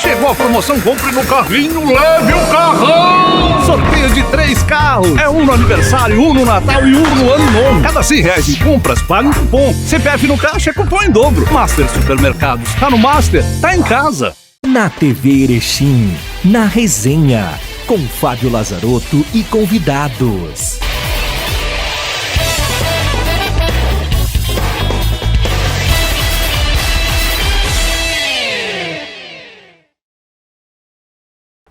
Chegou a promoção Compre no Carrinho, leve o carrão! Sorteio de 3 carros. É um no aniversário, um no Natal e um no Ano Novo. Cada R$100 em compras, paga um cupom. CPF no caixa é cupom em dobro. Master Supermercados. Tá no Master, tá em casa. Na TV Erechim, na resenha, com Fábio Lazarotto e convidados.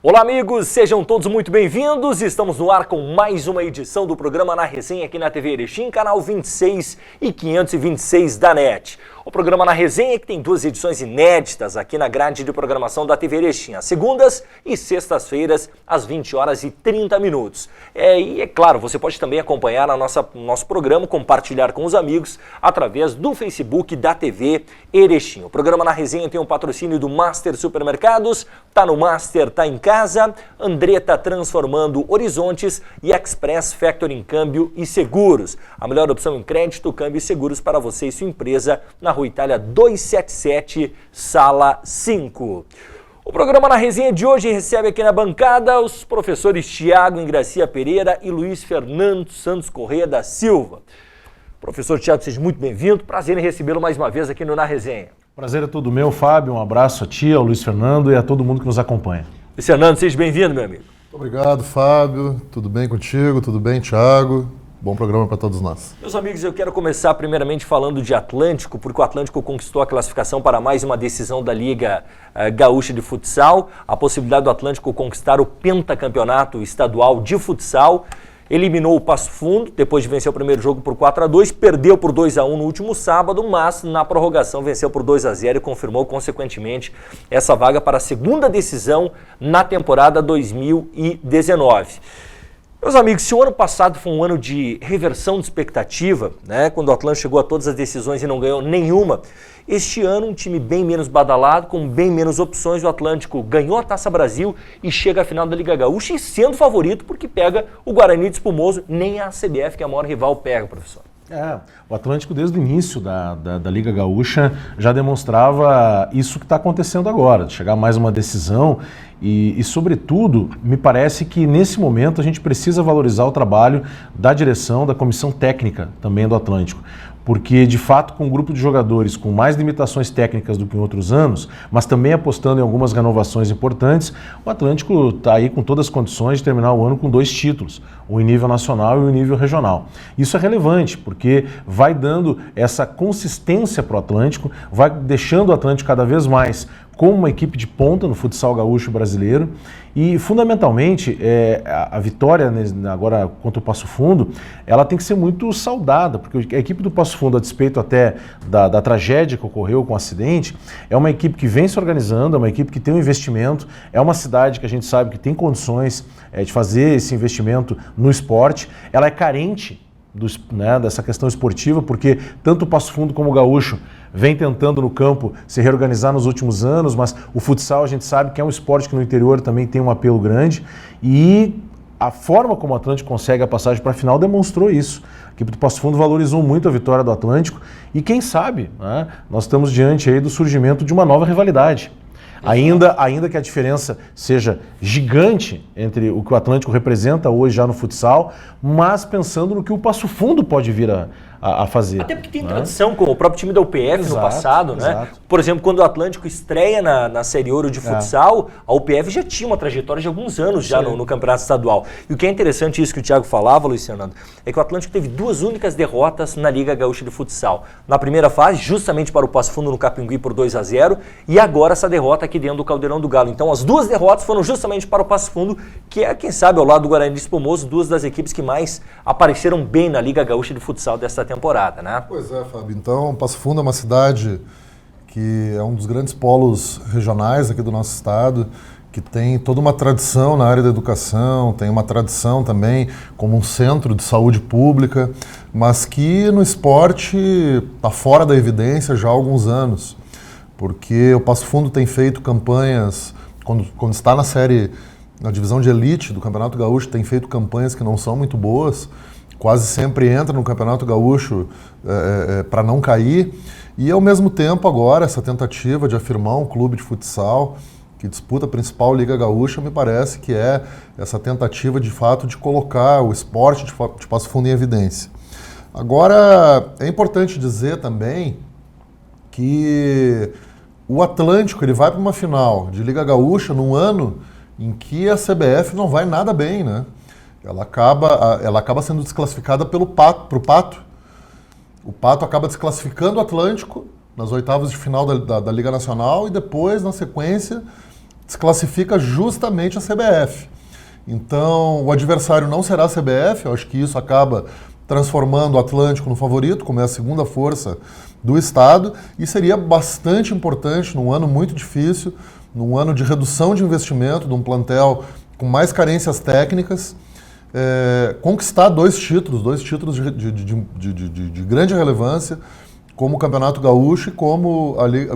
Olá amigos, sejam todos muito bem-vindos. Estamos no ar com mais uma edição do programa Na Resenha aqui na TV Erechim, canal 26 e 526 da NET. O programa Na Resenha que tem 2 edições inéditas aqui na grade de programação da TV Erechim, às segundas e sextas-feiras, às 20h30. E é claro, você pode também acompanhar nosso programa, compartilhar com os amigos através do Facebook da TV Erechim. O programa Na Resenha tem um patrocínio do Master Supermercados, tá no Master, tá em casa. André tá transformando horizontes e Express Factoring Câmbio e Seguros. A melhor opção em crédito, câmbio e seguros para você e sua empresa na Rua Itália 277, Sala 5. O programa Na Resenha de hoje recebe aqui na bancada os professores Tiago Ingracia Pereira e Luiz Fernando Santos Corrêa da Silva. Professor Tiago, seja muito bem-vindo. Prazer em recebê-lo mais uma vez aqui no Na Resenha. Prazer é todo meu, Fábio. Um abraço a ti, ao Luiz Fernando e a todo mundo que nos acompanha. Luiz Fernando, seja bem-vindo, meu amigo. Muito obrigado, Fábio. Tudo bem contigo? Tudo bem, Tiago? Bom programa para todos nós. Meus amigos, eu quero começar primeiramente falando de Atlântico, porque o Atlântico conquistou a classificação para mais uma decisão da Liga Gaúcha de Futsal, a possibilidade do Atlântico conquistar o pentacampeonato estadual de futsal. Eliminou o Passo Fundo, depois de vencer o primeiro jogo por 4-2, perdeu por 2-1 no último sábado, mas na prorrogação venceu por 2-0 e confirmou consequentemente essa vaga para a segunda decisão na temporada 2019. Meus amigos, se o ano passado foi um ano de reversão de expectativa, né, quando o Atlântico chegou a todas as decisões e não ganhou nenhuma, este ano um time bem menos badalado, com bem menos opções, o Atlântico ganhou a Taça Brasil e chega à final da Liga Gaúcha e sendo favorito porque pega o Guarani de Espumoso, nem a CBF, que é a maior rival, pega, professor. O Atlântico desde o início da Liga Gaúcha já demonstrava isso que está acontecendo agora, de chegar a mais uma decisão e, sobretudo, me parece que nesse momento a gente precisa valorizar o trabalho da direção, da comissão técnica também do Atlântico. Porque, de fato, com um grupo de jogadores com mais limitações técnicas do que em outros anos, mas também apostando em algumas renovações importantes, o Atlântico está aí com todas as condições de terminar o ano com 2 títulos, um em nível nacional e um em nível regional. Isso é relevante, porque vai dando essa consistência para o Atlântico, vai deixando o Atlântico cada vez mais como uma equipe de ponta no futsal gaúcho brasileiro e, fundamentalmente, a vitória agora contra o Passo Fundo, ela tem que ser muito saudada, porque a equipe do Passo Fundo, a despeito até da tragédia que ocorreu com o acidente, é uma equipe que vem se organizando, é uma equipe que tem um investimento, é uma cidade que a gente sabe que tem condições de fazer esse investimento no esporte, ela é carente dessa questão esportiva, porque tanto o Passo Fundo como o Gaúcho vem tentando no campo se reorganizar nos últimos anos, mas o futsal a gente sabe que é um esporte que no interior também tem um apelo grande e a forma como o Atlântico consegue a passagem para a final demonstrou isso. A equipe do Passo Fundo valorizou muito a vitória do Atlântico e quem sabe, né, nós estamos diante aí do surgimento de uma nova rivalidade. Ainda que a diferença seja gigante entre o que o Atlântico representa hoje já no futsal, mas pensando no que o Passo Fundo pode vir a fazer. Até porque tem tradição com o próprio time da UPF no passado, né? Exato. Por exemplo, quando o Atlântico estreia na Série Ouro de futsal, a UPF já tinha uma trajetória de alguns anos já no campeonato estadual. E o que é interessante, isso que o Thiago falava, Luiz Fernando, é que o Atlântico teve 2 únicas derrotas na Liga Gaúcha de Futsal. Na primeira fase, justamente para o Passo Fundo no Capingui por 2-0, e agora essa derrota aqui dentro do Caldeirão do Galo. Então as 2 derrotas foram justamente para o Passo Fundo, que é, quem sabe, ao lado do Guarani de Espumoso, 2 das equipes que mais apareceram bem na Liga Gaúcha de Futsal desta temporada, né? Pois é, Fábio. Então, Passo Fundo é uma cidade que é um dos grandes polos regionais aqui do nosso estado, que tem toda uma tradição na área da educação, tem uma tradição também como um centro de saúde pública, mas que no esporte está fora da evidência já há alguns anos, porque o Passo Fundo tem feito campanhas, quando está na divisão de elite do Campeonato Gaúcho, tem feito campanhas que não são muito boas, quase sempre entra no Campeonato Gaúcho para não cair, e ao mesmo tempo agora essa tentativa de afirmar um clube de futsal que disputa a principal Liga Gaúcha, me parece que é essa tentativa de fato de colocar o esporte de Passo Fundo em evidência. Agora, é importante dizer também que o Atlântico ele vai para uma final de Liga Gaúcha num ano em que a CBF não vai nada bem, né? Ela acaba sendo desclassificada pro Pato. O Pato acaba desclassificando o Atlântico nas oitavas de final da Liga Nacional e depois, na sequência, desclassifica justamente a CBF. Então, o adversário não será a CBF, eu acho que isso acaba transformando o Atlântico no favorito, como é a segunda força do estado, e seria bastante importante, num ano muito difícil, num ano de redução de investimento, de um plantel com mais carências técnicas, conquistar dois títulos de grande relevância, como o Campeonato Gaúcho e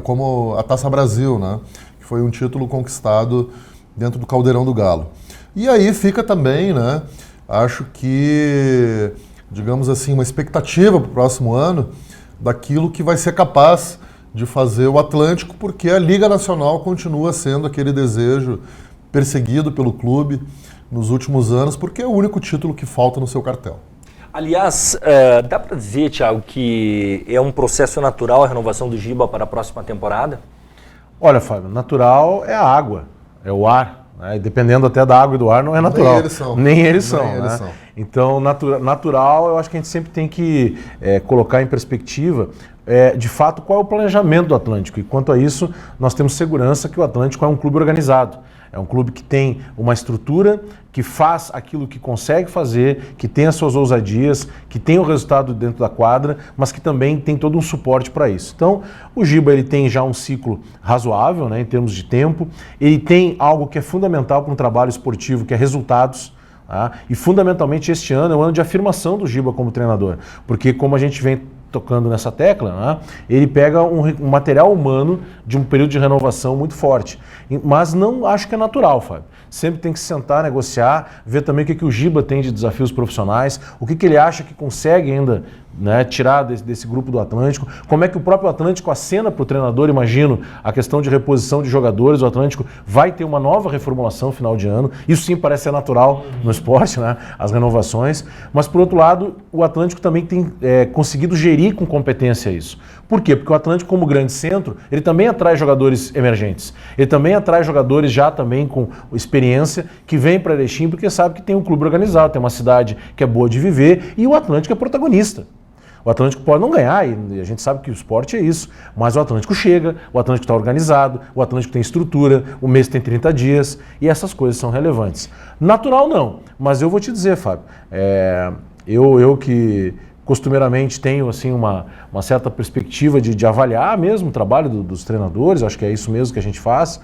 como a Taça Brasil, né? Que foi um título conquistado dentro do Caldeirão do Galo. E aí fica também, né? Acho que, digamos assim, uma expectativa para o próximo ano daquilo que vai ser capaz de fazer o Atlântico, porque a Liga Nacional continua sendo aquele desejo perseguido pelo clube nos últimos anos, porque é o único título que falta no seu cartel. Aliás, dá para dizer, Thiago, que é um processo natural a renovação do Giba para a próxima temporada? Olha, Fábio, natural é a água, é o ar. Né? Dependendo até da água e do ar, não é natural. Nem eles são. Então, natural, eu acho que a gente sempre tem que colocar em perspectiva, de fato, qual é o planejamento do Atlântico. E quanto a isso, nós temos segurança que o Atlântico é um clube organizado. É um clube que tem uma estrutura, que faz aquilo que consegue fazer, que tem as suas ousadias, que tem o resultado dentro da quadra, mas que também tem todo um suporte para isso. Então, o Giba ele tem já um ciclo razoável, né, em termos de tempo. Ele tem algo que é fundamental para um trabalho esportivo, que é resultados. Tá? E fundamentalmente este ano é um ano de afirmação do Giba como treinador, porque como a gente vem tocando nessa tecla, né, ele pega um material humano de um período de renovação muito forte. Mas não acho que é natural, Fábio. Sempre tem que sentar, negociar, ver também o que o Giba tem de desafios profissionais, o que ele acha que consegue ainda, né, tirar desse grupo do Atlântico, como é que o próprio Atlântico acena para o treinador, imagino, a questão de reposição de jogadores. O Atlântico vai ter uma nova reformulação final de ano, isso sim parece ser natural no esporte, né, as renovações, mas por outro lado, o Atlântico também tem conseguido gerir com competência isso. Por quê? Porque o Atlântico, como grande centro, ele também atrai jogadores emergentes, ele também atrai jogadores já também com experiência, que vêm para Erechim porque sabe que tem um clube organizado, tem uma cidade que é boa de viver, e o Atlântico é protagonista. O Atlântico pode não ganhar, e a gente sabe que o esporte é isso, mas o Atlântico chega, o Atlântico está organizado, o Atlântico tem estrutura, o mês tem 30 dias, e essas coisas são relevantes. Natural não, mas eu vou te dizer, Fábio, eu que costumeiramente tenho assim, uma certa perspectiva de avaliar mesmo o trabalho dos treinadores, acho que é isso mesmo que a gente faz,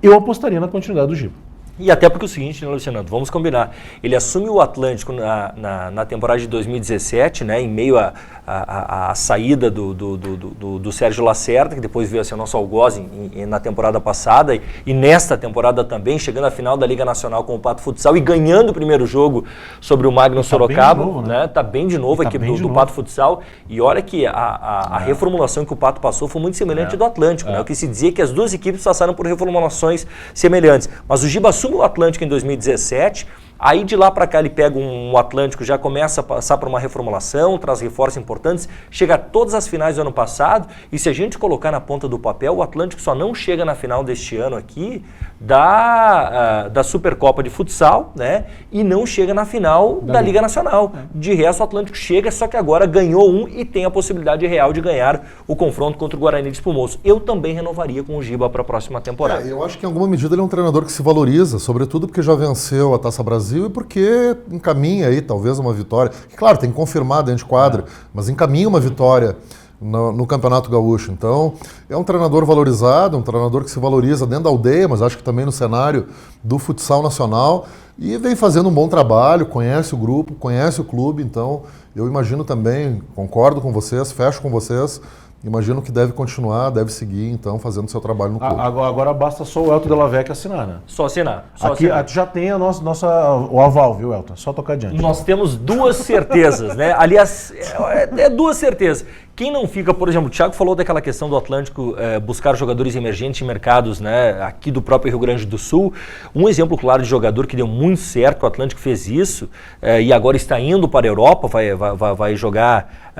eu apostaria na continuidade do Giba. E até porque é o seguinte, né, Luciano, vamos combinar, ele assume o Atlântico na temporada de 2017, né, em meio à saída do Sérgio Lacerda, que depois veio a ser o nosso algoz na temporada passada, e nesta temporada também, chegando à final da Liga Nacional com o Pato Futsal e ganhando o primeiro jogo sobre o Magno Sorocaba, novo, né? Tá bem de novo a equipe do Pato Futsal, e olha que a reformulação que o Pato passou foi muito semelhante do Atlântico, né? O que se dizia que as duas equipes passaram por reformulações semelhantes, mas o Giba assume o Atlântico em 2017, aí de lá para cá ele pega um Atlântico, já começa a passar por uma reformulação, traz reforços importantes, chega a todas as finais do ano passado, e se a gente colocar na ponta do papel, o Atlântico só não chega na final deste ano aqui da Supercopa de Futsal, né? E não chega na final da Liga Nacional. De resto o Atlântico chega, só que agora ganhou um e tem a possibilidade real de ganhar o confronto contra o Guarani de Espumoso. Eu também renovaria com o Giba para a próxima temporada. Eu acho que em alguma medida ele é um treinador que se valoriza, sobretudo porque já venceu a Taça Brasil e porque encaminha aí talvez uma vitória. Que, claro, tem que confirmar dentro de quadra, mas encaminha uma vitória no Campeonato Gaúcho. Então, é um treinador valorizado, um treinador que se valoriza dentro da aldeia, mas acho que também no cenário do futsal nacional, e vem fazendo um bom trabalho, conhece o grupo, conhece o clube. Então, eu imagino também, concordo com vocês, fecho com vocês, imagino que deve continuar, deve seguir, então, fazendo seu trabalho no clube. Agora basta só o Elton Della Vecchia assinar, né? Só assinar. Aqui já tem o aval, viu, Elton? Só tocar adiante. Nós temos duas certezas, né? Aliás, duas certezas. Quem não fica, por exemplo, o Thiago falou daquela questão do Atlântico buscar jogadores emergentes em mercados, né, aqui do próprio Rio Grande do Sul. Um exemplo claro de jogador que deu muito certo, o Atlântico fez isso e agora está indo para a Europa, vai jogar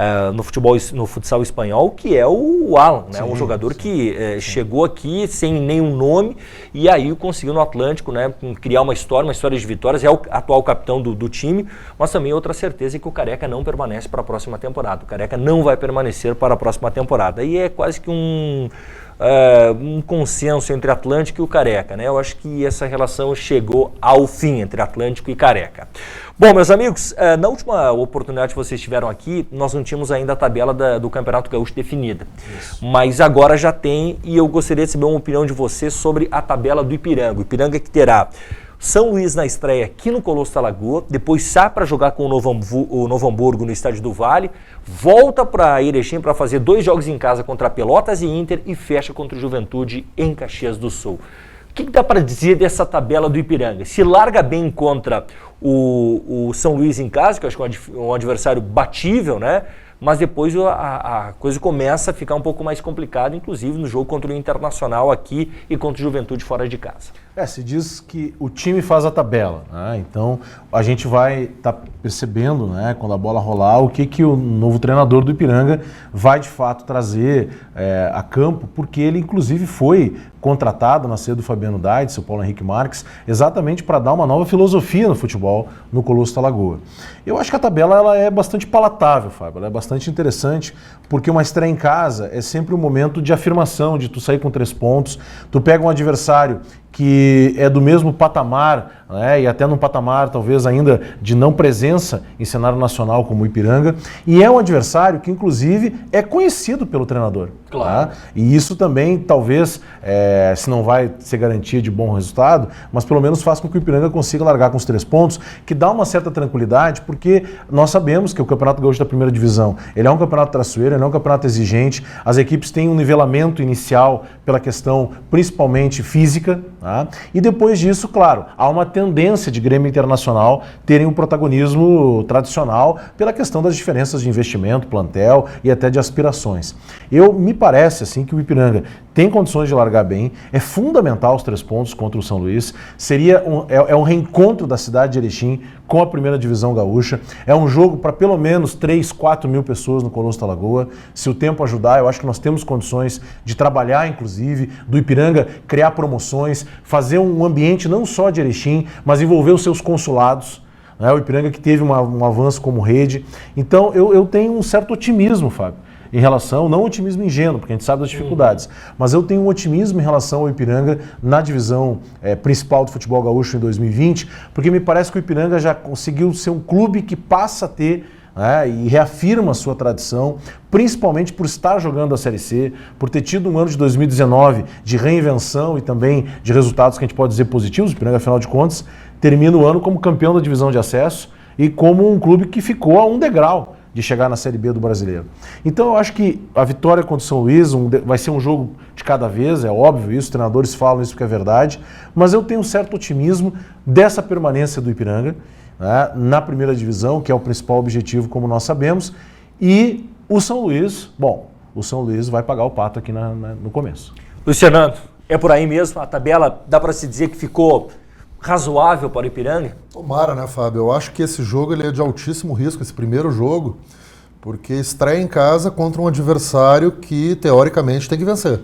no futsal espanhol, que é o Alan, né, um jogador que chegou aqui sem nenhum nome e aí conseguiu no Atlântico, né, criar uma história de vitórias, é o atual capitão do time, mas também outra certeza é que o Careca não permanece para a próxima temporada. O Careca não vai permanecer para a próxima temporada. E é quase que um consenso entre Atlântico e o Careca, né? Eu acho que essa relação chegou ao fim entre Atlântico e Careca. Bom, meus amigos, na última oportunidade que vocês tiveram aqui, nós não tínhamos ainda a tabela do Campeonato Gaúcho definida. Isso. Mas agora já tem, e eu gostaria de saber uma opinião de vocês sobre a tabela do Ipiranga. O Ipiranga que terá São Luís na estreia aqui no Colosso da Lagoa, depois sai para jogar com o Novo Hamburgo no Estádio do Vale, volta para Erechim para fazer 2 jogos em casa contra Pelotas e Inter e fecha contra o Juventude em Caxias do Sul. O que dá para dizer dessa tabela do Ipiranga? Se larga bem contra o São Luís em casa, que eu acho que é um adversário batível, né? Mas depois a coisa começa a ficar um pouco mais complicada, inclusive no jogo contra o Internacional aqui e contra o Juventude fora de casa. Se diz que o time faz a tabela, né? Então a gente vai estar percebendo, né, quando a bola rolar, o que o novo treinador do Ipiranga vai de fato trazer a campo, porque ele inclusive foi contratado na ceia do Fabiano Dait, o Paulo Henrique Marques, exatamente para dar uma nova filosofia no futebol no Colosso da Lagoa. Eu acho que a tabela ela é bastante palatável, Fábio, ela é bastante interessante, porque uma estreia em casa é sempre um momento de afirmação, de tu sair com 3 pontos, tu pega um adversário que é do mesmo patamar, né, e até num patamar talvez ainda de não presença em cenário nacional como o Ipiranga, e é um adversário que inclusive é conhecido pelo treinador. Claro. Tá? E isso também talvez, se não vai ser garantia de bom resultado, mas pelo menos faz com que o Ipiranga consiga largar com os 3 pontos, que dá uma certa tranquilidade, porque nós sabemos que o Campeonato Gaúcho da Primeira Divisão, ele é um campeonato traiçoeiro, ele é um campeonato exigente, as equipes têm um nivelamento inicial pela questão principalmente física, tá? E depois disso, claro, há uma tendência de Grêmio Internacional terem um protagonismo tradicional pela questão das diferenças de investimento, plantel e até de aspirações. Me parece assim que o Ipiranga tem condições de largar bem, é fundamental os 3 pontos contra o São Luís, é um reencontro da cidade de Erechim com a primeira divisão gaúcha, é um jogo para pelo menos 3, 4 mil pessoas no Colosso da Lagoa. Se o tempo ajudar, eu acho que nós temos condições de trabalhar, inclusive, do Ipiranga, criar promoções, fazer um ambiente não só de Erechim, mas envolver os seus consulados, né? O Ipiranga que teve um avanço como rede. Então eu tenho um certo otimismo, Fábio, em relação, não um otimismo ingênuo, porque a gente sabe das dificuldades, mas eu tenho um otimismo em relação ao Ipiranga na divisão principal do futebol gaúcho em 2020, porque me parece que o Ipiranga já conseguiu ser um clube que passa a ter, né, e reafirma a sua tradição, principalmente por estar jogando a Série C, por ter tido um ano de 2019 de reinvenção e também de resultados que a gente pode dizer positivos. O Ipiranga, afinal de contas, termina o ano como campeão da divisão de acesso e como um clube que ficou a um degrau de chegar na Série B do Brasileiro. Então eu acho que a vitória contra o São Luís vai ser um jogo de cada vez, é óbvio isso, os treinadores falam isso porque é verdade, mas eu tenho um certo otimismo dessa permanência do Ipiranga, né, na primeira divisão, que é o principal objetivo, como nós sabemos, e o São Luís, o São Luís vai pagar o pato aqui no começo. Luciano, é por aí mesmo? A tabela, dá para se dizer que ficou razoável para o Ipiranga? Tomara, né, Fábio? Eu acho que esse jogo ele é de altíssimo risco, esse primeiro jogo, porque estreia em casa contra um adversário que, teoricamente, tem que vencer.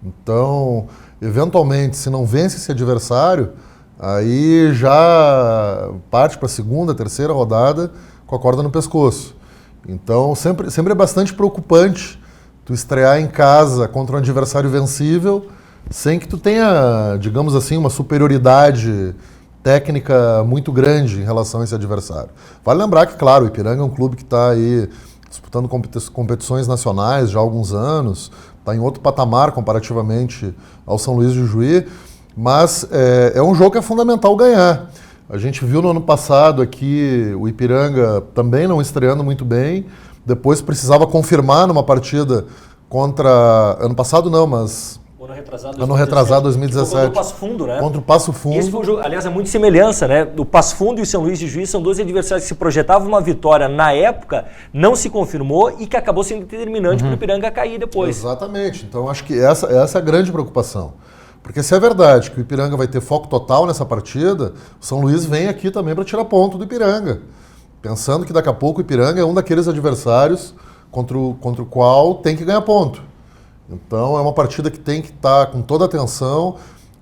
Então, eventualmente, se não vence esse adversário, aí já parte para a segunda, terceira rodada com a corda no pescoço. Então, sempre é bastante preocupante tu estrear em casa contra um adversário vencível, sem que tu tenha, digamos assim, uma superioridade técnica muito grande em relação a esse adversário. Vale lembrar que, claro, o Ipiranga é um clube que está aí disputando competições nacionais já há alguns anos, está em outro patamar comparativamente ao São Luís de Juí, mas é um jogo que é fundamental ganhar. A gente viu no ano passado aqui o Ipiranga também não estreando muito bem, depois precisava confirmar numa partida contra... Ano passado não, mas... Ano retrasado, 2017. Contra o Passo Fundo, né? Contra o Passo Fundo. Esse foi o jogo, aliás, é muito semelhança, né? O Passo Fundo e o São Luís de Juiz são dois adversários que se projetavam uma vitória na época, não se confirmou e que acabou sendo determinante para o Ipiranga cair depois. Exatamente. Então, acho que essa é a grande preocupação. Porque se é verdade que o Ipiranga vai ter foco total nessa partida, o São Luís vem aqui também para tirar ponto do Ipiranga. Pensando que daqui a pouco o Ipiranga é um daqueles adversários contra o qual tem que ganhar ponto. Então é uma partida que tem que estar com toda a atenção,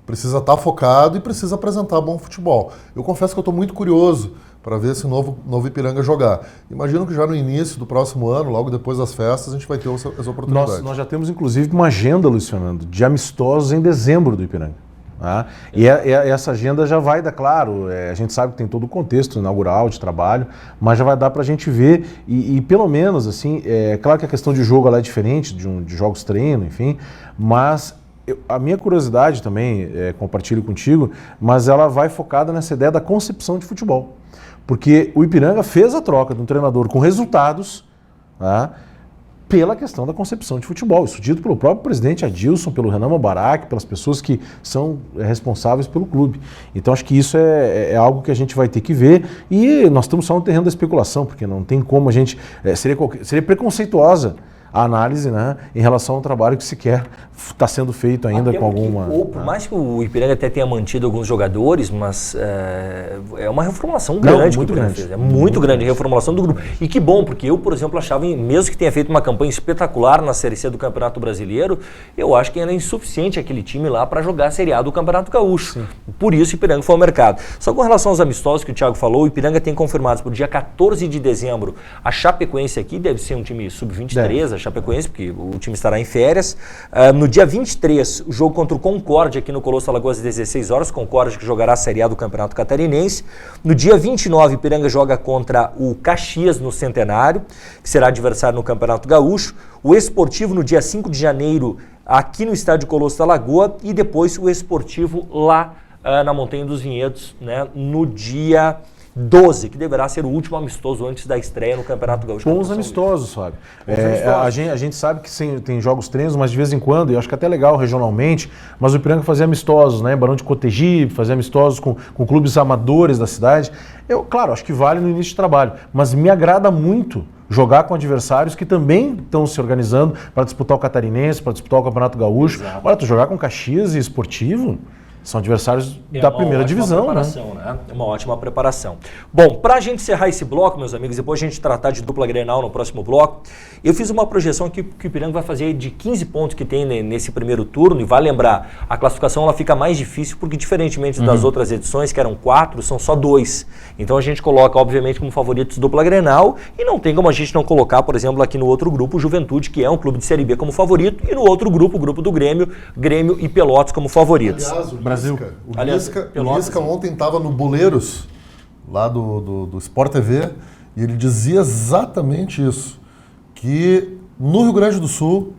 precisa estar focado e precisa apresentar bom futebol. Eu confesso que eu estou muito curioso para ver esse novo Ipiranga jogar. Imagino que já no início do próximo ano, logo depois das festas, a gente vai ter essa oportunidade. Nós já temos, inclusive, uma agenda, Luiz Fernando, de amistosos em dezembro do Ipiranga. Tá? E essa agenda já vai dar, claro, a gente sabe que tem todo o contexto inaugural de trabalho, mas já vai dar para a gente ver e pelo menos, assim, claro que a questão de jogo ela é diferente de jogos treino, enfim, mas a minha curiosidade também, compartilho contigo, mas ela vai focada nessa ideia da concepção de futebol. Porque o Ipiranga fez a troca de um treinador com resultados, tá, pela questão da concepção de futebol. Isso dito pelo próprio presidente Adilson, pelo Renan Mubarak, pelas pessoas que são responsáveis pelo clube. Então acho que isso é algo que a gente vai ter que ver e nós estamos só no terreno da especulação, porque não tem como a gente... seria preconceituosa a análise, né, em relação ao trabalho que sequer está sendo feito ainda com alguma... Ou por mais que o Ipiranga até tenha mantido alguns jogadores, mas é uma reformulação grande que o Ipiranga fez. É muito grande a reformulação do grupo. E que bom, porque eu, por exemplo, achava, mesmo que tenha feito uma campanha espetacular na Série C do Campeonato Brasileiro, eu acho que era insuficiente aquele time lá para jogar a Série A do Campeonato Gaúcho. Sim. Por isso o Ipiranga foi ao mercado. Só com relação aos amistosos que o Thiago falou, o Ipiranga tem confirmados para o dia 14 de dezembro a Chapecoense aqui, deve ser um time sub-23, a Chapecoense, porque o time estará em férias. No dia 23, o jogo contra o Concórdia aqui no Colosso Alagoas às 16 horas, Concórdia que jogará a Série A do Campeonato Catarinense. No dia 29, Ipiranga joga contra o Caxias no Centenário, que será adversário no Campeonato Gaúcho. O Esportivo no dia 5 de janeiro aqui no estádio Colosso da Lagoa e depois o Esportivo lá na Montanha dos Vinhedos, né, no dia 12, que deverá ser o último amistoso antes da estreia no Campeonato Gaúcho. Bons amistosos, Fábio. A gente sabe que tem jogos treinos, mas de vez em quando, e eu acho que até legal regionalmente, mas o Ipiranga fazia amistosos, né? Barão de Cotegipe, fazia amistosos com clubes amadores da cidade. Claro, acho que vale no início de trabalho, mas me agrada muito jogar com adversários que também estão se organizando para disputar o Catarinense, para disputar o Campeonato Gaúcho. Exato. Olha, tu jogar com Caxias e Esportivo... São adversários da primeira divisão, né? É uma ótima preparação. Bom, para a gente encerrar esse bloco, meus amigos, depois a gente tratar de dupla Grenal no próximo bloco, eu fiz uma projeção aqui que o Ipiranga vai fazer de 15 pontos que tem nesse primeiro turno, e vai lembrar, a classificação ela fica mais difícil porque, diferentemente das outras edições, que eram 4, são só 2. Então a gente coloca, obviamente, como favoritos dupla Grenal, e não tem como a gente não colocar, por exemplo, aqui no outro grupo, o Juventude, que é um clube de Série B como favorito, e no outro grupo, o grupo do Grêmio e Pelotas como favoritos. Aliás, o Lisca ontem estava no Boleiros, lá do Sport TV, e ele dizia exatamente isso, que no Rio Grande do Sul,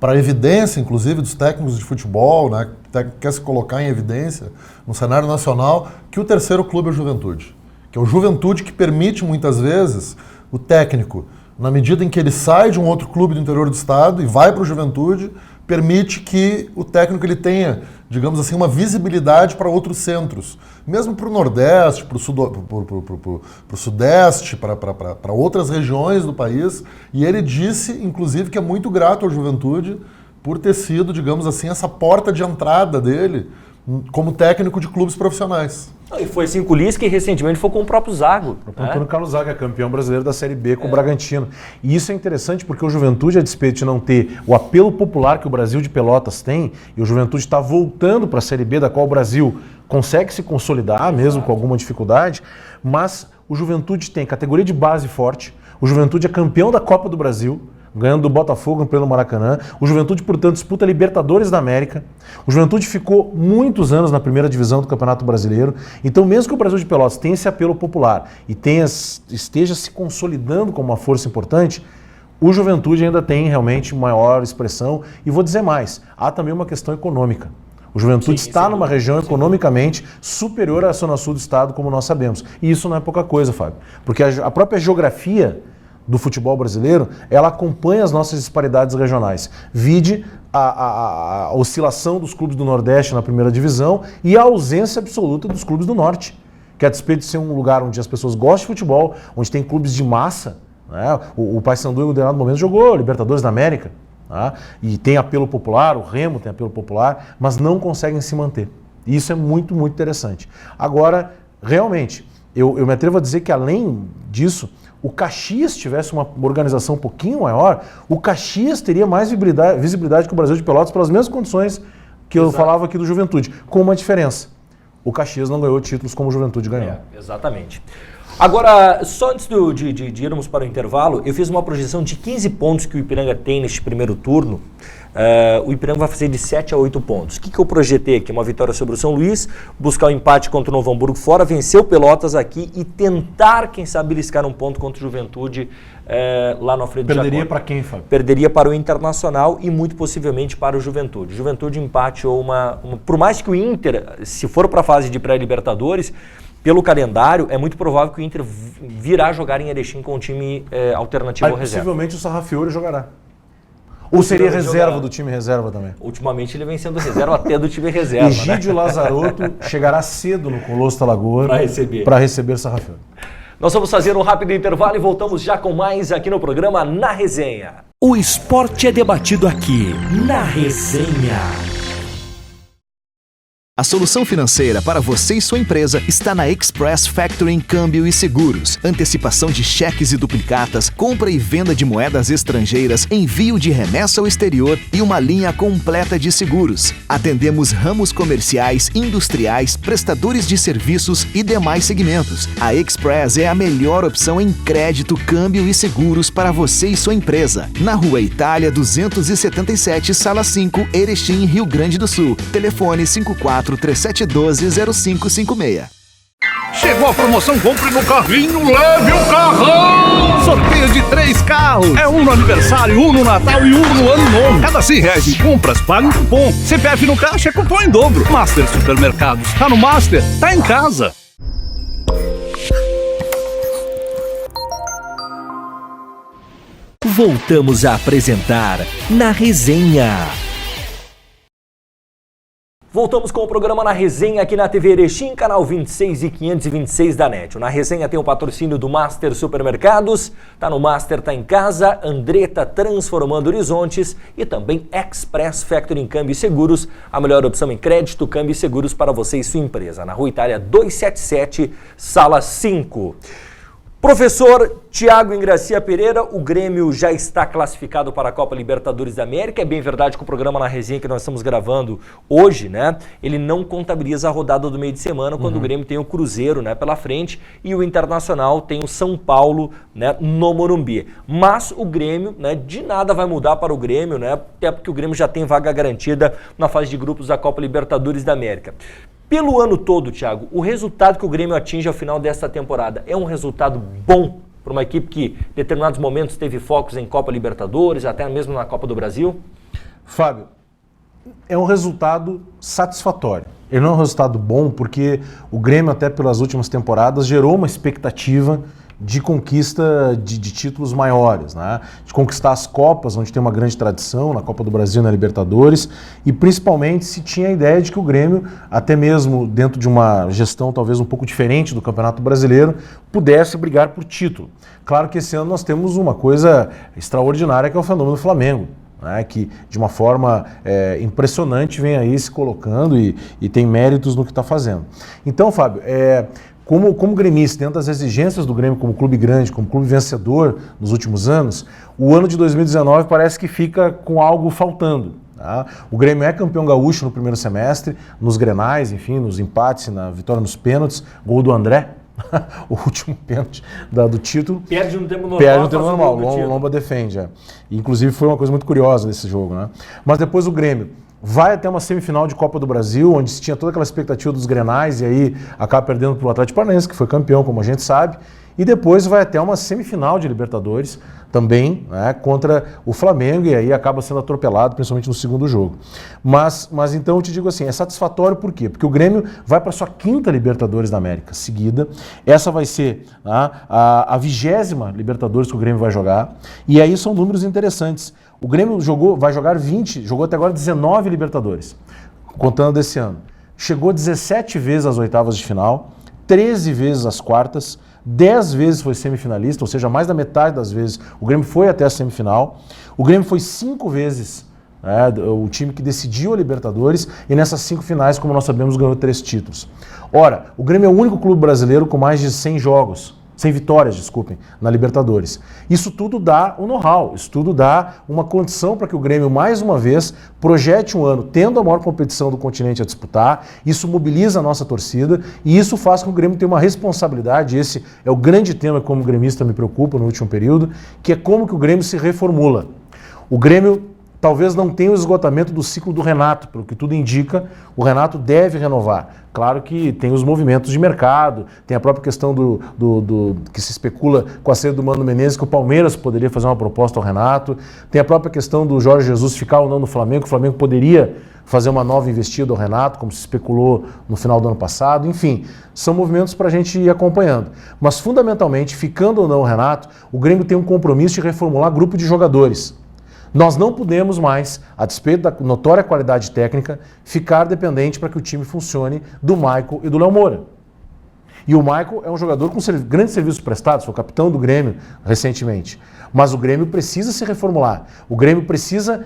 para evidência, inclusive, dos técnicos de futebol, né, que quer se colocar em evidência no cenário nacional, que o terceiro clube é o Juventude. Que é o Juventude que permite, muitas vezes, o técnico, na medida em que ele sai de um outro clube do interior do estado e vai para o Juventude, permite que o técnico ele tenha, digamos assim, uma visibilidade para outros centros, mesmo para o Nordeste, para o Sudeste, para outras regiões do país. E ele disse, inclusive, que é muito grato ao Juventude por ter sido, digamos assim, essa porta de entrada dele como técnico de clubes profissionais. E foi assim com o Lisca e recentemente foi com o próprio Zago. O Antônio Carlos Zago é campeão brasileiro da Série B com o Bragantino. E isso é interessante porque o Juventude, a despeito de não ter o apelo popular que o Brasil de Pelotas tem, e o Juventude está voltando para a Série B, da qual o Brasil consegue se consolidar, mesmo com alguma dificuldade, mas o Juventude tem categoria de base forte, o Juventude é campeão da Copa do Brasil, ganhando do Botafogo em pleno Maracanã. O Juventude, portanto, disputa Libertadores da América. O Juventude ficou muitos anos na primeira divisão do Campeonato Brasileiro. Então, mesmo que o Brasil de Pelotas tenha esse apelo popular e esteja se consolidando como uma força importante, o Juventude ainda tem realmente maior expressão. E vou dizer mais, há também uma questão econômica. O Juventude está numa região economicamente superior à zona sul do estado, como nós sabemos. E isso não é pouca coisa, Fábio. Porque a própria geografia do futebol brasileiro, ela acompanha as nossas disparidades regionais. Vide a oscilação dos clubes do Nordeste na primeira divisão e a ausência absoluta dos clubes do Norte, que a despeito de ser um lugar onde as pessoas gostam de futebol, onde tem clubes de massa, né? O Paysandu em um determinado momento jogou Libertadores da América, tá? E tem apelo popular, o Remo tem apelo popular, mas não conseguem se manter. E isso é muito, muito interessante. Agora, realmente, eu me atrevo a dizer que além disso, o Caxias tivesse uma organização um pouquinho maior, o Caxias teria mais visibilidade que o Brasil de Pelotas pelas mesmas condições que eu falava aqui do Juventude, com uma diferença. O Caxias não ganhou títulos como o Juventude ganhou. Exatamente. Agora, só antes de irmos para o intervalo, eu fiz uma projeção de 15 pontos que o Ipiranga tem neste primeiro turno. O Ipiranga vai fazer de 7 a 8 pontos. O que eu projetei aqui? Uma vitória sobre o São Luís, buscar o empate contra o Novo Hamburgo fora, vencer o Pelotas aqui e tentar, quem sabe, beliscar um ponto contra o Juventude lá no Alfredo Jaconi. Perderia para quem, Fábio? Perderia para o Internacional e muito possivelmente para o Juventude. Juventude empate ou por mais que o Inter, se for para a fase de pré-Libertadores, pelo calendário, é muito provável que o Inter virá jogar em Erechim com um time alternativo ao reserva. Possivelmente o Sarrafiore jogará. Ou seria reserva do time reserva também? Ultimamente ele vem sendo reserva até do time reserva. Egídio Lazarotto chegará cedo no Colosso da Lagoa para receber Sarrafiore. Nós vamos fazer um rápido intervalo e voltamos já com mais aqui no programa Na Resenha. O esporte é debatido aqui, na Resenha. A solução financeira para você e sua empresa está na Express Factoring Câmbio e Seguros. Antecipação de cheques e duplicatas, compra e venda de moedas estrangeiras, envio de remessa ao exterior e uma linha completa de seguros. Atendemos ramos comerciais, industriais, prestadores de serviços e demais segmentos. A Express é a melhor opção em crédito, câmbio e seguros para você e sua empresa. Na Rua Itália 277, Sala 5, Erechim, Rio Grande do Sul. Telefone 5437120556. Chegou a promoção Compre no Carrinho, leve o carrão! Sorteio de 3 carros. É um no aniversário, um no Natal e um no Ano Novo. Cada R$100 em compras, paga um cupom. CPF no caixa é cupom em dobro. Master Supermercados. Tá no Master, tá em casa. Voltamos a apresentar Na Resenha. Voltamos com o programa Na Resenha aqui na TV Erechim, canal 26 e 526 da NET. O Na Resenha tem o patrocínio do Master Supermercados, tá no Master, tá em casa, Andretta Transformando Horizontes e também Express Factoring Câmbio e Seguros, a melhor opção em crédito, câmbio e seguros para você e sua empresa. Na Rua Itália 277, Sala 5. Professor Tiago Ingracia Pereira, o Grêmio já está classificado para a Copa Libertadores da América. É bem verdade que o programa Na Resenha que nós estamos gravando hoje, né, ele não contabiliza a rodada do meio de semana, quando o Grêmio tem o Cruzeiro, né, pela frente e o Internacional tem o São Paulo, né, no Morumbi. Mas o Grêmio, né, de nada vai mudar para o Grêmio, né, até porque o Grêmio já tem vaga garantida na fase de grupos da Copa Libertadores da América. Pelo ano todo, Thiago, o resultado que o Grêmio atinge ao final desta temporada é um resultado bom para uma equipe que em determinados momentos teve focos em Copa Libertadores, até mesmo na Copa do Brasil? Fábio, é um resultado satisfatório. Ele não é um resultado bom porque o Grêmio, até pelas últimas temporadas, gerou uma expectativa de conquista de títulos maiores, né? De conquistar as Copas, onde tem uma grande tradição, na Copa do Brasil e na Libertadores, e principalmente se tinha a ideia de que o Grêmio, até mesmo dentro de uma gestão talvez um pouco diferente do Campeonato Brasileiro, pudesse brigar por título. Claro que esse ano nós temos uma coisa extraordinária que é o fenômeno do Flamengo, né, que de uma forma impressionante vem aí se colocando e tem méritos no que está fazendo. Então, Fábio, como gremista, dentro das exigências do Grêmio como clube grande, como clube vencedor nos últimos anos, o ano de 2019 parece que fica com algo faltando. Tá? O Grêmio é campeão gaúcho no primeiro semestre, nos grenais, enfim, nos empates, na vitória nos pênaltis, gol do André, o último pênalti do título. Perde no tempo normal. Perde no tempo normal, o Lomba defende. Inclusive foi uma coisa muito curiosa desse jogo, né? Mas depois o Grêmio vai até uma semifinal de Copa do Brasil, onde se tinha toda aquela expectativa dos grenais e aí acaba perdendo para o Atlético Paranaense, que foi campeão, como a gente sabe, e depois vai até uma semifinal de Libertadores também, né, contra o Flamengo, e aí acaba sendo atropelado, principalmente no segundo jogo. Mas então eu te digo assim, é satisfatório por quê? Porque o Grêmio vai para a sua 5ª Libertadores da América seguida, essa vai ser a 20ª Libertadores que o Grêmio vai jogar, e aí são números interessantes. O Grêmio vai jogar 20, jogou até agora 19 Libertadores, contando desse ano. Chegou 17 vezes às oitavas de final, 13 vezes às quartas, 10 vezes foi semifinalista, ou seja, mais da metade das vezes o Grêmio foi até a semifinal. O Grêmio foi 5 vezes o time que decidiu a Libertadores, e nessas 5 finais, como nós sabemos, ganhou 3 títulos. Ora, o Grêmio é o único clube brasileiro com mais de 100 vitórias, na Libertadores. Isso tudo dá um know-how, isso tudo dá uma condição para que o Grêmio, mais uma vez, projete um ano tendo a maior competição do continente a disputar. Isso mobiliza a nossa torcida e isso faz com que o Grêmio tenha uma responsabilidade. Esse é o grande tema que, como gremista, me preocupa no último período, que é como que o Grêmio se reformula. O Grêmio talvez não tenha o esgotamento do ciclo do Renato, pelo que tudo indica, o Renato deve renovar. Claro que tem os movimentos de mercado, tem a própria questão que se especula com a saída do Mano Menezes, que o Palmeiras poderia fazer uma proposta ao Renato, tem a própria questão do Jorge Jesus ficar ou não no Flamengo, que o Flamengo poderia fazer uma nova investida ao Renato, como se especulou no final do ano passado. Enfim, são movimentos para a gente ir acompanhando. Mas, fundamentalmente, ficando ou não o Renato, o Grêmio tem um compromisso de reformular grupo de jogadores. Nós não podemos mais, a despeito da notória qualidade técnica, ficar dependente para que o time funcione do Michael e do Léo Moura. E o Michael é um jogador com grandes serviços prestados, foi o capitão do Grêmio recentemente. Mas o Grêmio precisa se reformular. O Grêmio precisa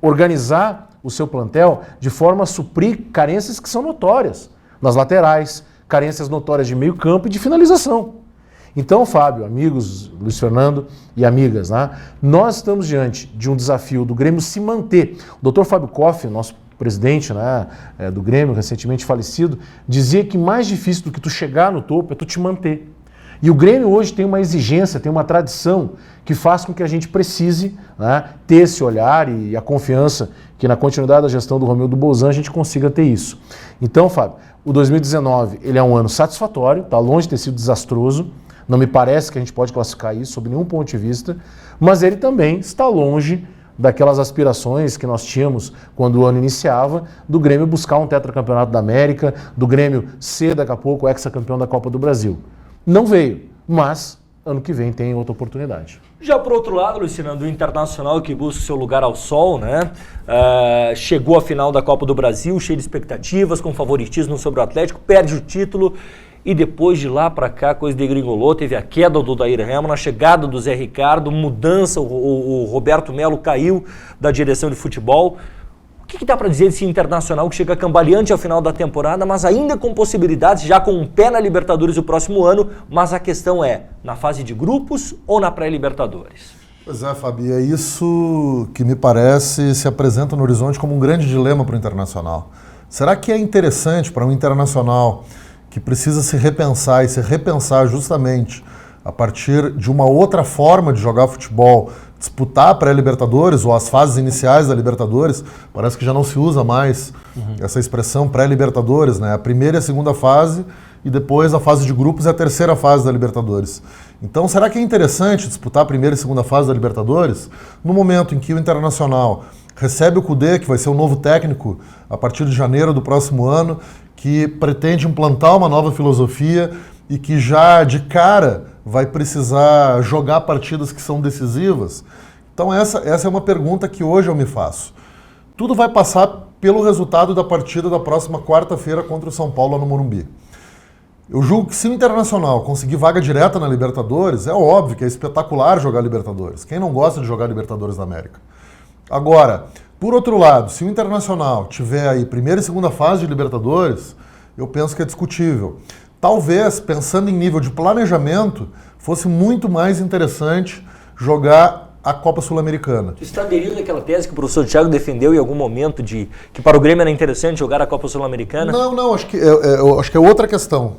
organizar o seu plantel de forma a suprir carências que são notórias nas laterais, carências notórias de meio campo e de finalização. Então, Fábio, amigos, Luiz Fernando e amigas, nós estamos diante de um desafio do Grêmio se manter. O Dr. Fábio Koff, nosso presidente do Grêmio, recentemente falecido, dizia que mais difícil do que tu chegar no topo é tu te manter. E o Grêmio hoje tem uma exigência, tem uma tradição que faz com que a gente precise ter esse olhar e a confiança que na continuidade da gestão do Romildo Bolzan a gente consiga ter isso. Então, Fábio, o 2019 ele é um ano satisfatório, está longe de ter sido desastroso. Não me parece que a gente pode classificar isso sob nenhum ponto de vista, mas ele também está longe daquelas aspirações que nós tínhamos quando o ano iniciava, do Grêmio buscar um tetracampeonato da América, do Grêmio ser daqui a pouco o hexacampeão da Copa do Brasil. Não veio, mas ano que vem tem outra oportunidade. Já por outro lado, Luciano, o Internacional que busca o seu lugar ao sol, chegou à final da Copa do Brasil, cheio de expectativas, com favoritismo sobre o Atlético, perde o título. E depois de lá para cá, a coisa degringolou, teve a queda do Odair Hellmann, a chegada do Zé Ricardo, mudança, o Roberto Melo caiu da direção de futebol. O que dá para dizer desse Internacional que chega cambaleante ao final da temporada, mas ainda com possibilidades, já com um pé na Libertadores o próximo ano, mas a questão é, na fase de grupos ou na pré-Libertadores? Pois é, Fabi, é isso que me parece se apresenta no horizonte como um grande dilema para o Internacional. Será que é interessante para um Internacional que precisa se repensar e se repensar justamente a partir de uma outra forma de jogar futebol, disputar a pré-Libertadores ou as fases iniciais da Libertadores? Parece que já não se usa mais essa expressão pré-Libertadores, A primeira e a segunda fase e depois a fase de grupos e a terceira fase da Libertadores. Então, será que é interessante disputar a primeira e segunda fase da Libertadores no momento em que o Internacional recebe o Kudê, que vai ser o novo técnico a partir de janeiro do próximo ano, que pretende implantar uma nova filosofia e que já de cara vai precisar jogar partidas que são decisivas? Então essa é uma pergunta que hoje eu me faço. Tudo vai passar pelo resultado da partida da próxima quarta-feira contra o São Paulo no Morumbi. Eu julgo que se o Internacional conseguir vaga direta na Libertadores, é óbvio que é espetacular jogar Libertadores. Quem não gosta de jogar Libertadores da América? Agora, por outro lado, se o Internacional tiver aí primeira e segunda fase de Libertadores, eu penso que é discutível. Talvez, pensando em nível de planejamento, fosse muito mais interessante jogar a Copa Sul-Americana. Você está aderindo àquela tese que o professor Thiago defendeu em algum momento de que para o Grêmio era interessante jogar a Copa Sul-Americana? Não, acho que é outra questão.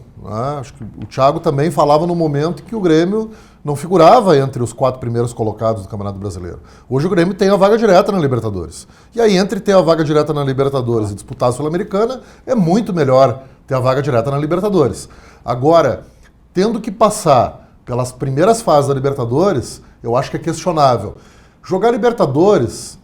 Acho que o Thiago também falava no momento que o Grêmio não figurava entre os 4 primeiros colocados do Campeonato Brasileiro. Hoje o Grêmio tem a vaga direta na Libertadores. E aí, entre ter a vaga direta na Libertadores e disputar a Sul-Americana, é muito melhor ter a vaga direta na Libertadores. Agora, tendo que passar pelas primeiras fases da Libertadores, eu acho que é questionável. Jogar Libertadores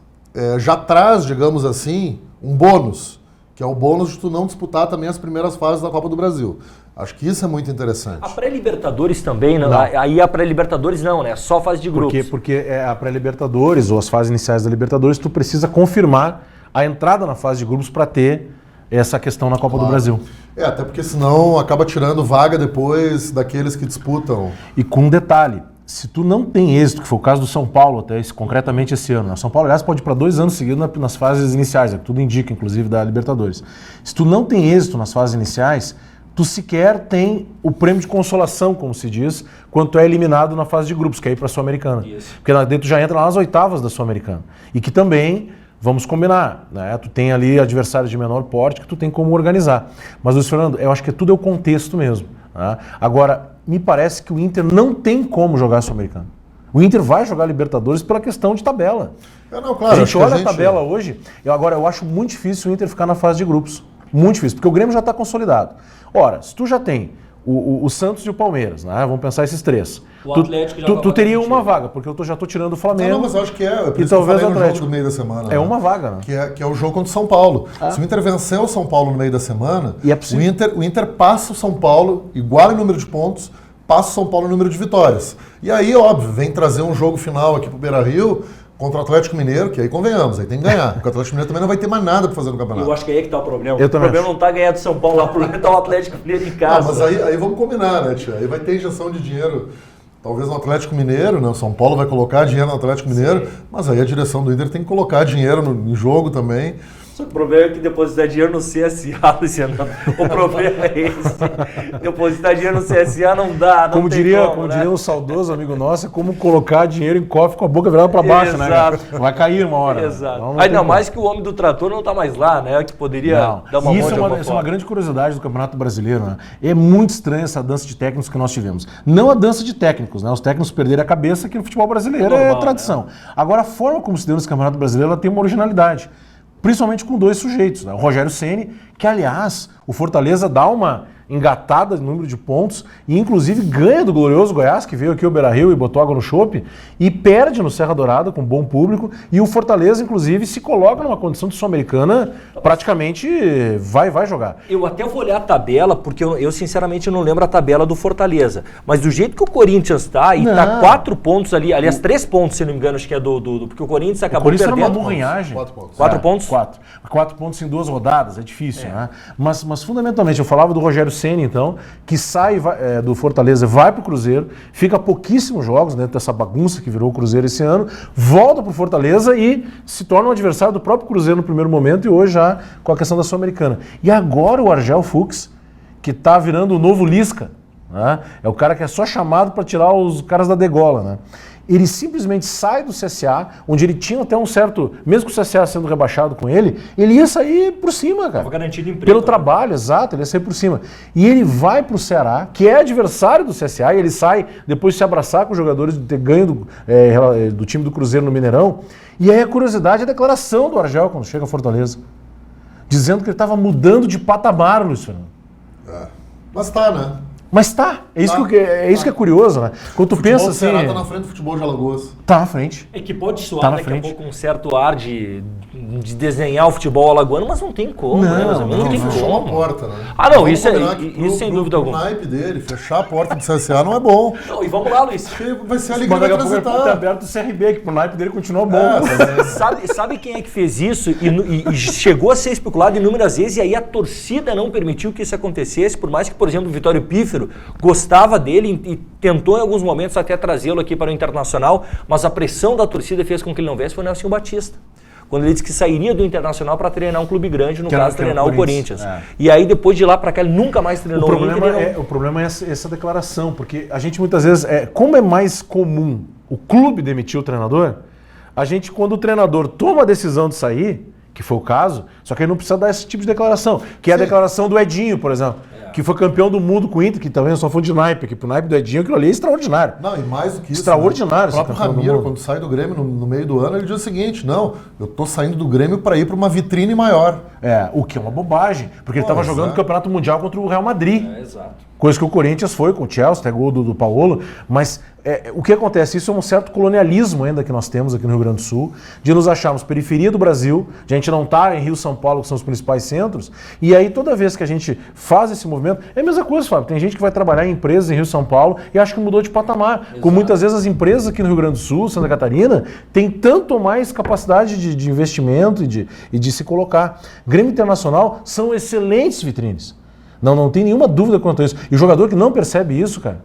já traz, digamos assim, um bônus, que é o bônus de tu não disputar também as primeiras fases da Copa do Brasil. Acho que isso é muito interessante. A pré-Libertadores também, não. Aí a pré-Libertadores não, né? Só fase de grupos. Porque a pré-Libertadores ou as fases iniciais da Libertadores, tu precisa confirmar a entrada na fase de grupos para ter essa questão na Copa do Brasil. Até porque senão acaba tirando vaga depois daqueles que disputam. E com um detalhe, se tu não tem êxito, que foi o caso do São Paulo, até concretamente esse ano, né? São Paulo, aliás, pode ir para 2 anos seguidos nas fases iniciais, é que tudo indica, inclusive, da Libertadores. Se tu não tem êxito nas fases iniciais, tu sequer tem o prêmio de consolação, como se diz, quando tu é eliminado na fase de grupos, que é ir para a Sul-Americana. Porque lá dentro tu já entra lá nas oitavas da Sul-Americana. E que também, vamos combinar, né? Tu tem ali adversários de menor porte que tu tem como organizar. Mas, Luiz Fernando, eu acho que tudo é o contexto mesmo. Né? Agora, me parece que o Inter não tem como jogar a Sul-Americana. O Inter vai jogar Libertadores pela questão de tabela. Claro, a gente olha a tabela hoje, eu acho muito difícil o Inter ficar na fase de grupos. Muito difícil, porque o Grêmio já está consolidado. Ora, se tu já tem o Santos e o Palmeiras, né? Vamos pensar esses 3. O Atlético já tu teria uma vaga, porque eu já estou tirando o Flamengo. Não, mas eu acho que é. Por e isso talvez que eu o falei no Atlético. jogo do meio da semana. É uma vaga, né? Que é o jogo contra o São Paulo. Se o Inter vencer o São Paulo no meio da semana, E é possível. o Inter passa o São Paulo, igual em número de pontos, passa o São Paulo em número de vitórias. E aí, óbvio, vem trazer um jogo final aqui pro Beira-Rio contra o Atlético Mineiro, que aí convenhamos, aí tem que ganhar. Porque o Atlético Mineiro também não vai ter mais nada para fazer no campeonato. Eu acho que aí é que tá o problema. Eu o também problema acho. não tá ganhar do São Paulo lá, o problema tá o Atlético Mineiro em casa. Mas aí vamos combinar, né, tia? Aí vai ter injeção de dinheiro, talvez no Atlético Mineiro, né? O São Paulo vai colocar dinheiro no Atlético Mineiro, mas aí a direção do Inter tem que colocar dinheiro em jogo também. Só que o problema é que depositar dinheiro no CSA, Luciano. O problema é esse. Depositar dinheiro no CSA não dá, não Como tem diria um saudoso amigo nosso, é como colocar dinheiro em cofre com a boca virada para baixo, Exato. né? Vai cair uma hora. Exato. Então, Ainda mais que o homem do trator não tá mais lá, né? Que poderia dar uma Isso volta. é uma grande curiosidade do Campeonato Brasileiro, né? É muito estranha essa dança de técnicos que nós tivemos. Não a dança de técnicos, né? Os técnicos perderam a cabeça que no futebol brasileiro é tradição. Agora, a forma como se deu nesse Campeonato Brasileiro, ela tem uma originalidade. Principalmente com 2 sujeitos, né? O Rogério Ceni, que aliás, o Fortaleza dá uma engatada de número de pontos e inclusive ganha do glorioso Goiás, que veio aqui ao Beira-Rio e botou água no chope, e perde no Serra Dourada com bom público, e o Fortaleza inclusive se coloca numa condição de Sul-Americana, praticamente vai jogar. Eu até vou olhar a tabela, porque eu sinceramente não lembro a tabela do Fortaleza, mas do jeito que o Corinthians tá, e tá 4 pontos ali, aliás 3 pontos se não me engano, acho que é porque o Corinthians acabou perdendo. O Corinthians era uma murrinhagem. 4 pontos. 4 pontos? 4 pontos em 2 rodadas, é difícil, né? Mas fundamentalmente, eu falava do Rogério Ceni, então, que sai do Fortaleza, vai pro Cruzeiro, fica pouquíssimos jogos dentro dessa bagunça que virou o Cruzeiro esse ano, volta pro Fortaleza e se torna um adversário do próprio Cruzeiro no primeiro momento e hoje já com a questão da Sul-Americana. E agora o Argel Fuchs, que tá virando o novo Lisca, né? É o cara que é só chamado para tirar os caras da degola, né? Ele simplesmente sai do CSA, onde ele tinha até um certo... Mesmo que o CSA sendo rebaixado com ele ia sair por cima, cara. Tava garantido emprego. Pelo trabalho, exato, ele ia sair por cima. E ele vai pro Ceará, que é adversário do CSA, e ele sai depois de se abraçar com os jogadores, de ter ganho do time do Cruzeiro no Mineirão. E aí a curiosidade é a declaração do Argel quando chega a Fortaleza, dizendo que ele estava mudando de patamar, Luiz Fernando. Mas tá, né? Mas tá, isso que é curioso, né? Quando tu pensa assim... O Ceará tá na frente do futebol de Alagoas. Tá na frente. É que pode soar Tá na daqui frente. a pouco um certo ar de desenhar o futebol alagoano, mas não tem como, né? Não tem Fechou como. uma porta, né? Ah, não, Vamos isso é combinar que isso sem dúvida pro alguma. naipe dele, fechar a porta do CSA não é bom. Não, e vamos lá, Luiz. Porque vai ser a Mas alegria daqui de a pouco ele pode ter apresentar. aberto o CRB, que pro naipe dele continua bom. Sabe quem é que fez isso e chegou a ser especulado inúmeras vezes e aí a torcida não permitiu que isso acontecesse, por mais que, por exemplo, o Vitório Pífero gostava dele e tentou em alguns momentos até trazê-lo aqui para o Internacional, mas a pressão da torcida fez com que ele não viesse, foi o Nelson Batista. Quando ele disse que sairia do Internacional para treinar um clube grande, no caso, treinar o Corinthians. E aí, depois de lá para cá, ele nunca mais treinou O problema é essa declaração, porque a gente muitas vezes, como é mais comum o clube demitir o treinador, a gente, quando o treinador toma a decisão de sair, que foi o caso, só que ele não precisa dar esse tipo de declaração, que é a declaração do Edinho, por exemplo, que foi campeão do mundo com o Inter, que também só foi de naipe, que pro naipe do Edinho aquilo ali é extraordinário. Não, e mais do que isso. Extraordinário. Né? O próprio Ramiro, quando sai do Grêmio no meio do ano, ele diz o seguinte: não, eu tô saindo do Grêmio para ir para uma vitrine maior. O que é uma bobagem, porque ele estava jogando o Campeonato Mundial contra o Real Madrid. Exato. Coisa que o Corinthians foi com o Chelsea, até gol do Paulo, mas o que acontece? Isso é um certo colonialismo ainda que nós temos aqui no Rio Grande do Sul, de nos acharmos periferia do Brasil, de a gente não estar em Rio, São Paulo, que são os principais centros, e aí toda vez que a gente faz esse movimento, é a mesma coisa, Fábio, tem gente que vai trabalhar em empresas em Rio, São Paulo e acha que mudou de patamar, como muitas vezes as empresas aqui no Rio Grande do Sul, Santa Catarina, têm tanto mais capacidade de investimento e de se colocar. Grêmio Internacional são excelentes vitrines. Não tem nenhuma dúvida quanto a isso. E o jogador que não percebe isso, cara,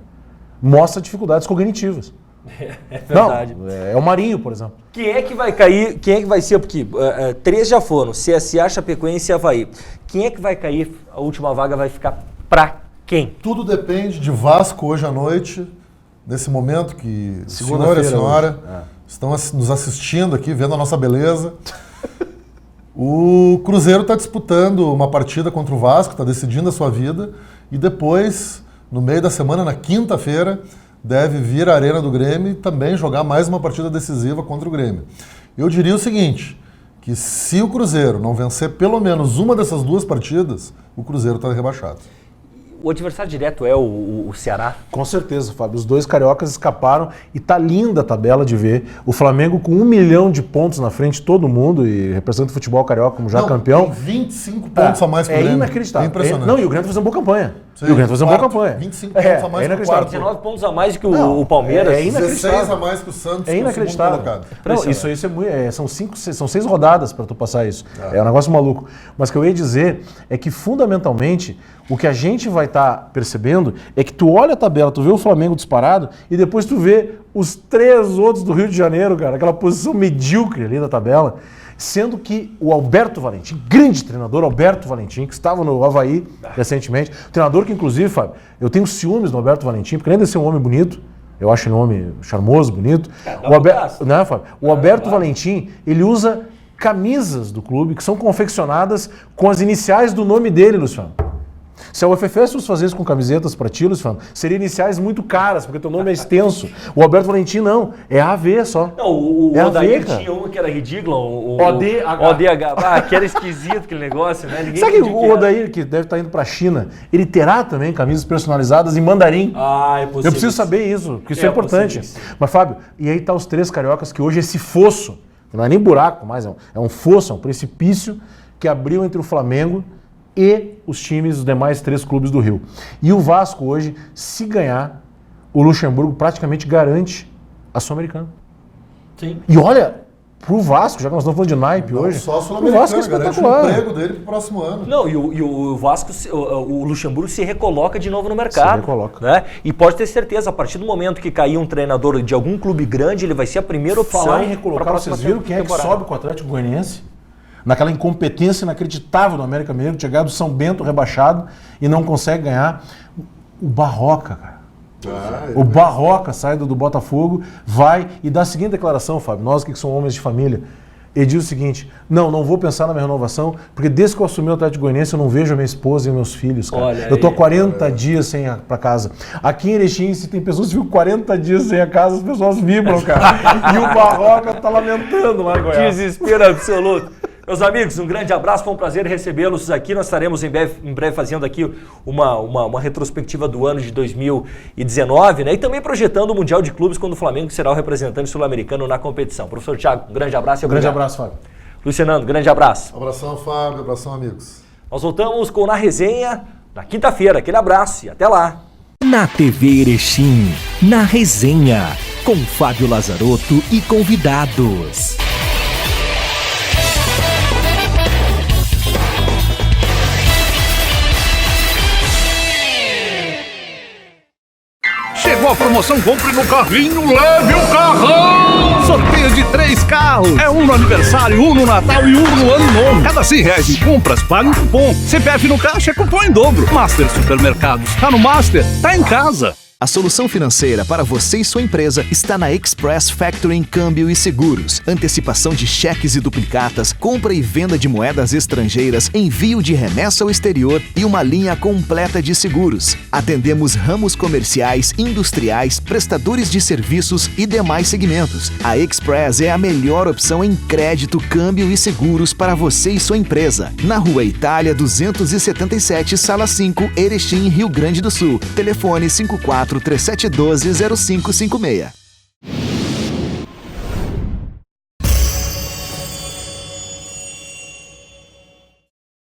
mostra dificuldades cognitivas. É verdade. Não, é o Marinho, por exemplo. Quem é que vai cair? Quem é que vai ser? Porque 3 já foram, CSA, Chapecoense e Avaí. Quem é que vai cair? A última vaga vai ficar pra quem? Tudo depende de Vasco hoje à noite, nesse momento que o senhor e a senhora estão nos assistindo aqui, vendo a nossa beleza. O Cruzeiro está disputando uma partida contra o Vasco, está decidindo a sua vida, e depois, no meio da semana, na quinta-feira, deve vir à Arena do Grêmio e também jogar mais uma partida decisiva contra o Grêmio. Eu diria o seguinte, que se o Cruzeiro não vencer pelo menos uma dessas 2 partidas, o Cruzeiro está rebaixado. O adversário direto é o Ceará? Com certeza, Fábio. Os 2 cariocas escaparam e tá linda a tabela de ver. O Flamengo com 1 milhão de pontos na frente de todo mundo e representa o futebol carioca como campeão. Tem 25 pontos a mais que o Grêmio. É inacreditável. É impressionante. E o Grêmio tá fazendo boa campanha. Sim, e o Grêmio tá fazendo boa campanha. 25 pontos a mais que o quarto. 19 pontos a mais que o Palmeiras. É inacreditável. 16 a mais que o Santos. É inacreditável. Não, isso é muito, são 6 rodadas para tu passar isso. É um negócio maluco. Mas o que eu ia dizer é que, fundamentalmente, o que a gente vai estar percebendo é que tu olha a tabela, tu vê o Flamengo disparado e depois tu vê os 3 outros do Rio de Janeiro, cara, aquela posição medíocre ali da tabela, sendo que o Alberto Valentim, grande treinador Alberto Valentim, que estava no Avaí recentemente, treinador que inclusive, Fábio, eu tenho ciúmes do Alberto Valentim, porque além de ser um homem bonito, eu acho ele um homem charmoso, bonito, o Alberto Valentim, ele usa camisas do clube que são confeccionadas com as iniciais do nome dele, Luciano. Se a UFFS fosse fazer isso com camisetas para ti, Luciano, seriam iniciais muito caras, porque teu nome é extenso. O Alberto Valentim não, é AV só. Não, o Odair tinha uma que era ridícula, o ODH. Que era esquisito aquele negócio, né? Ninguém sabe que o Odair, que deve estar indo para a China, ele terá também camisas personalizadas em mandarim? É possível. Eu preciso saber isso, porque isso é importante. Mas, Fábio, e aí tá os 3 cariocas que hoje esse fosso, não é nem buraco mais, é um fosso, é um precipício que abriu entre o Flamengo e os times, os demais 3 clubes do Rio. E o Vasco hoje, se ganhar, o Luxemburgo praticamente garante a Sul-Americana. Sim. E olha, pro Vasco, já que nós estamos falando de naipe hoje, só o Vasco é espetacular. O emprego dele pro próximo ano. Não, e o Vasco, o Luxemburgo se recoloca de novo no mercado. Se recoloca. Né? E pode ter certeza, a partir do momento que cair um treinador de algum clube grande, ele vai ser a primeira opção. Falar em recolocar, vocês viram quem é que sobe com o Atlético Goianiense? Naquela incompetência inacreditável do América Mineiro, chegar do São Bento rebaixado e não consegue ganhar. O Barroca, cara. O Barroca sai do Botafogo, vai e dá a seguinte declaração, Fábio, nós que somos homens de família, ele diz o seguinte, não vou pensar na minha renovação, porque desde que eu assumi o Atlético Goianiense eu não vejo a minha esposa e meus filhos, cara. Eu tô há 40 dias sem ir pra casa. Aqui em Erechim, se tem pessoas que ficam 40 dias sem a casa, as pessoas vibram, cara. E o Barroca tá lamentando lá em Goiás. Desespero absoluto. Meus amigos, um grande abraço, foi um prazer recebê-los aqui. Nós estaremos em breve fazendo aqui uma retrospectiva do ano de 2019, né? E também projetando o Mundial de Clubes, quando o Flamengo será o representante sul-americano na competição. Professor Thiago, um grande abraço e obrigado. Grande abraço, Fábio. Luciano, grande abraço. Abração, Fábio. Abração, amigos. Nós voltamos com Na Resenha na quinta-feira. Aquele abraço e até lá. Na TV Erechim, Na Resenha, com Fábio Lazarotto e convidados. Chegou a promoção Compre no Carrinho, leve o carrão! Sorteio de 3 carros. É um no aniversário, um no Natal e um no Ano Novo. Cada R$100 em compras, paga um cupom. CPF no caixa é cupom em dobro. Master Supermercados. Tá no Master, tá em casa. A solução financeira para você e sua empresa está na Express Factoring Câmbio e Seguros. Antecipação de cheques e duplicatas, compra e venda de moedas estrangeiras, envio de remessa ao exterior e uma linha completa de seguros. Atendemos ramos comerciais, industriais, prestadores de serviços e demais segmentos. A Express é a melhor opção em crédito, câmbio e seguros para você e sua empresa. Na Rua Itália 277, Sala 5, Erechim, Rio Grande do Sul. Telefone 54 3712 0556.